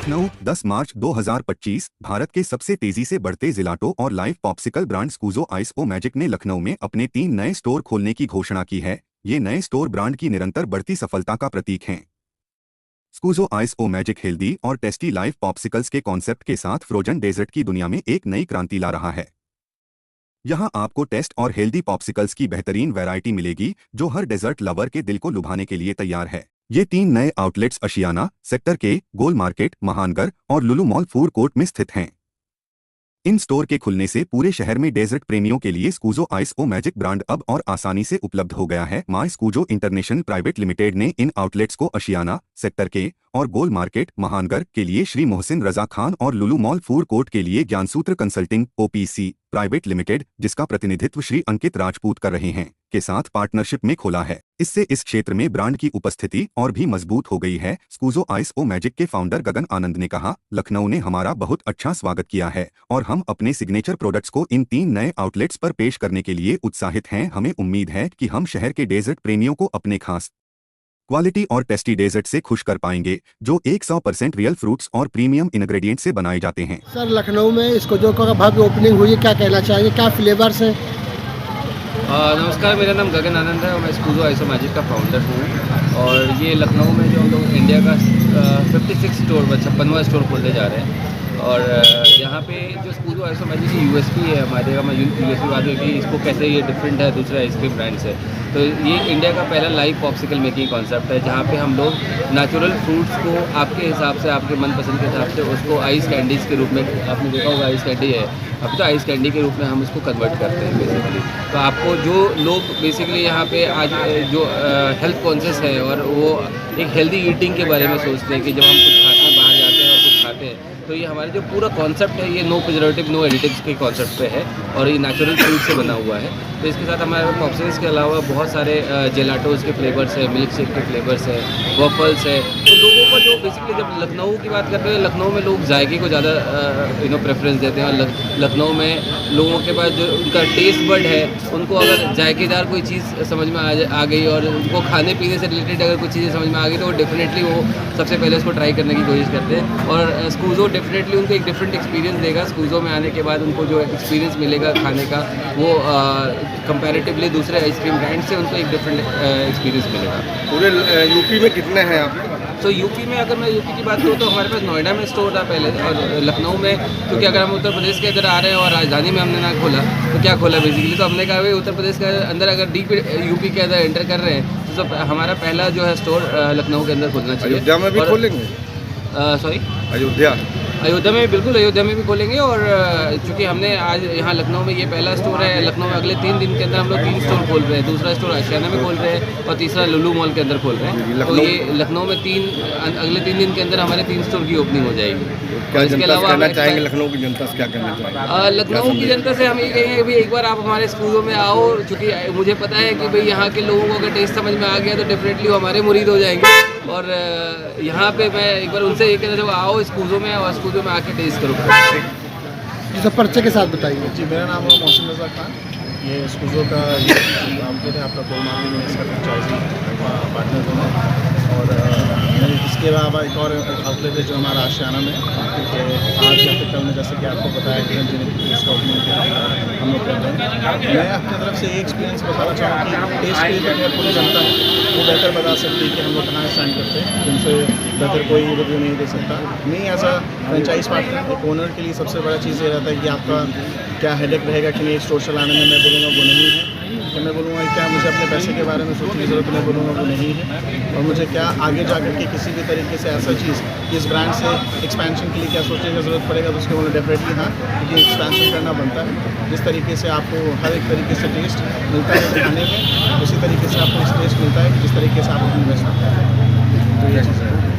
लखनऊ 10 मार्च 2025। भारत के सबसे तेजी से बढ़ते जिलाटो और लाइव पॉप्सिकल ब्रांड स्कूजो आइस ओ मैजिक ने लखनऊ में अपने 3 नए स्टोर खोलने की घोषणा की है। ये नए स्टोर ब्रांड की निरंतर बढ़ती सफलता का प्रतीक हैं। स्कूजो आइस ओ मैजिक हेल्दी और टेस्टी लाइव पॉप्सिकल्स के कॉन्सेप्ट के साथ फ्रोजन डेजर्ट की दुनिया में एक नई क्रांति ला रहा है। यहाँ आपको टेस्ट और हेल्दी पॉप्सिकल्स की बेहतरीन वैरायटी मिलेगी, जो हर डेजर्ट लवर के दिल को लुभाने के लिए तैयार है। ये 3 नए आउटलेट्स आशियाना, सेक्टर के, गोल मार्केट, महानगर और लुलु मॉल फूड कोर्ट में स्थित हैं। इन स्टोर के खुलने से पूरे शहर में डेजर्ट प्रेमियों के लिए स्कूजो आइस ओ मैजिक ब्रांड अब और आसानी से उपलब्ध हो गया है। माई स्कूजो इंटरनेशनल प्राइवेट लिमिटेड ने इन आउटलेट्स को आशियाना, सेक्टर के और गोल मार्केट, महानगर के लिए श्री मोहसिन रजा खान और लुलु मॉल फूड कोर्ट के लिए ज्ञानसूत्र कंसल्टिंग ओपीसी प्राइवेट लिमिटेड, जिसका प्रतिनिधित्व श्री अंकित राजपूत कर रहे हैं, के साथ पार्टनरशिप में खोला है। इससे इस क्षेत्र में ब्रांड की उपस्थिति और भी मजबूत हो गई है। स्कूजो आइस ओ मैजिक के फाउंडर गगन आनंद ने कहा, लखनऊ ने हमारा बहुत अच्छा स्वागत किया है और हम अपने सिग्नेचर प्रोडक्ट्स को इन 3 नए आउटलेट्स पर पेश करने के लिए उत्साहित हैं। हमें उम्मीद है कि हम शहर के डेजर्ट प्रेमियों को अपने खास क्वालिटी और टेस्टी डेजर्ट से खुश कर पाएंगे, जो 100% रियल फ्रूट्स और प्रीमियम इंग्रेडिएंट से बनाए जाते हैं। सर, लखनऊ में इसको जो भव्य ओपनिंग हुई है, क्या कहना चाहेंगे, क्या फ्लेवर्स हैं? नमस्कार, मेरा नाम गगन आनंद है और मैं स्कूजो आइस ओ मैजिक का फाउंडर हूँ। और ये लखनऊ में जो हम लोग इंडिया का 56 स्टोर 56वां स्टोर खोलने जा रहे हैं। और यहाँ पे जो स्कूजो आइस ओ मैजिक की यूएसपी है हमारे, मैं यूएसपी बात हुई कि इसको कैसे ये डिफरेंट है दूसरे आइसक्रीम ब्रांड से। तो ये इंडिया का पहला लाइव पॉप्सिकल मेकिंग कॉन्सेप्ट है, जहाँ पे हम लोग नेचुरल फ्रूट्स को आपके हिसाब से, आपके मनपसंद के हिसाब से उसको आइस कैंडीज़ के रूप में, आपने देखा होगा आइस कैंडी है, अब तो आइस कैंडी के रूप में हम उसको कन्वर्ट करते हैं बेसिकली। तो आपको जो लोग बेसिकली यहाँ पे आज जो हेल्थ कॉन्शियस है और वो एक हेल्दी ईटिंग के बारे में सोचते हैं कि जब हम कुछ खाते हैं, बाहर जाते हैं और कुछ खाते हैं, तो ये हमारा जो पूरा कॉन्सेप्ट है ये नो प्रिजर्वेटिव नो एडिटिव्स के कॉन्सेप्ट पे है और ये नेचुरल फ्रूट से बना हुआ है। तो इसके साथ हमारे पॉप्सिकल्स के अलावा बहुत सारे जेलाटोज के फ्लेवर्स हैं, मिल्क शेक के फ्लेवर्स हैं, वॉफल्स है। तो लोगों को जो बेसिकली जब लखनऊ की बात करते हैं, लखनऊ में लोग जायके को ज़्यादा प्रेफरेंस देते हैं। और लखनऊ में लोगों के पास जो उनका टेस्ट बड है, उनको अगर जायकेदार कोई चीज़ समझ में आ गई और उनको खाने पीने से रिलेटेड अगर कुछ चीज़ें समझ में आ गई, तो वो डेफिनेटली वो सबसे पहले उसको ट्राई करने की कोशिश करते हैं। और स्कूजो डेफिनेटली उनको एक डिफरेंट एक्सपीरियंस देगा। स्कूजो में आने के बाद उनको जो एक्सपीरियंस मिलेगा खाने का, वो कंपैरेटिवली दूसरे आइसक्रीम ब्रांड से उनको एक डिफरेंट एक्सपीरियंस मिलेगा। पूरे यूपी में कितने हैं आप? तो यूपी में, अगर मैं यूपी की बात करूँ तो हमारे पास नोएडा में स्टोर था पहले, और लखनऊ में, क्योंकि अगर हम उत्तर प्रदेश के अंदर आ रहे हैं और राजधानी में हमने ना खोला तो क्या खोला बेसिकली, तो हमने कहा भाई उत्तर प्रदेश के अंदर अगर डीप यूपी के अंदर एंटर कर रहे हैं तो हमारा पहला जो है स्टोर लखनऊ के अंदर खुलना चाहिए। अयोध्या में भी खोलेंगे? सॉरी, अयोध्या में बिल्कुल, अयोध्या में भी खोलेंगे। और चूँकि हमने आज यहाँ लखनऊ में ये पहला स्टोर है, लखनऊ में अगले 3 दिन के अंदर हम लोग 3 स्टोर खोल रहे हैं। दूसरा स्टोर आशियाना में खोल रहे हैं और तीसरा लुलु मॉल के अंदर खोल रहे हैं। तो ये लखनऊ में अगले 3 दिन के अंदर हमारे 3 स्टोर की ओपनिंग हो जाएगी। क्या इसके अलावा कहना चाहेंगे लखनऊ की जनता से, क्या कहना चाहेंगे? लखनऊ की जनता से हम ये कहेंगे कि एक बार आप हमारे स्कूलों में आओ, चूँकि मुझे पता है कि भाई यहाँ के लोगों को अगर टेस्ट समझ में आ गया तो डेफिनेटली वो हमारे मुरीद हो जाएंगे। और यहाँ पे मैं एक बार उनसे ये कहना चाहूँगा, आओ स्कूलों में, और स्कूलों में आके टेस्ट करो। जी सर, परिचय के साथ बताइए। जी, मेरा नाम है मोहसिन रजा खान। ये स्कूजो का आउटलेट है आपका, गोल मार्केट में इसका फ्रेंचाइजी पार्टनर हूँ। और इसके अलावा एक और आउटलेट है जो हमारा आशियाना में, क्योंकि आज या फिर कल में, जैसे कि आपको पता है कि इसका ओपनिंग हम लोग कर रहे हैं। मैं अपनी तरफ से ये एक्सपीरियंस बताना चाहूँगा कि टेस्ट के लिए पूरी जनता वो बेहतर बता सकती है कि हम लोग कहाँ स्टैंड करते हैं, उनसे बेहतर कोई रिव्यू नहीं दे सकता। मैं एज अ फ्रेंचाइज पार्टनर, एक ओनर के लिए सबसे बड़ा चीज़ ये रहता है कि आपका क्या हेडेक रहेगा कि नहीं स्टोर चलाने में। मैं बोलूँगा वो नहीं है कि मैं बोलूँगा क्या मुझे अपने पैसे के बारे में सोचने की ज़रूरत, मैं बोलूँगा वो नहीं है। और मुझे क्या आगे जाकर के किसी भी तरीके से ऐसा चीज़ इस ब्रांड से एक्सपेंशन के लिए क्या सोचने की ज़रूरत पड़ेगा, तो उसके बोले डेफिनेटली हाँ, क्योंकि एक्सपेंशन करना बनता है। जिस तरीके से आपको हर एक तरीके से टेस्ट मिलता है खाने में, उसी तरीके से आपको इस टेस्ट मिलता है जिस तरीके से आप इन्वेस्ट करते हैं। तो ये चीज़ है।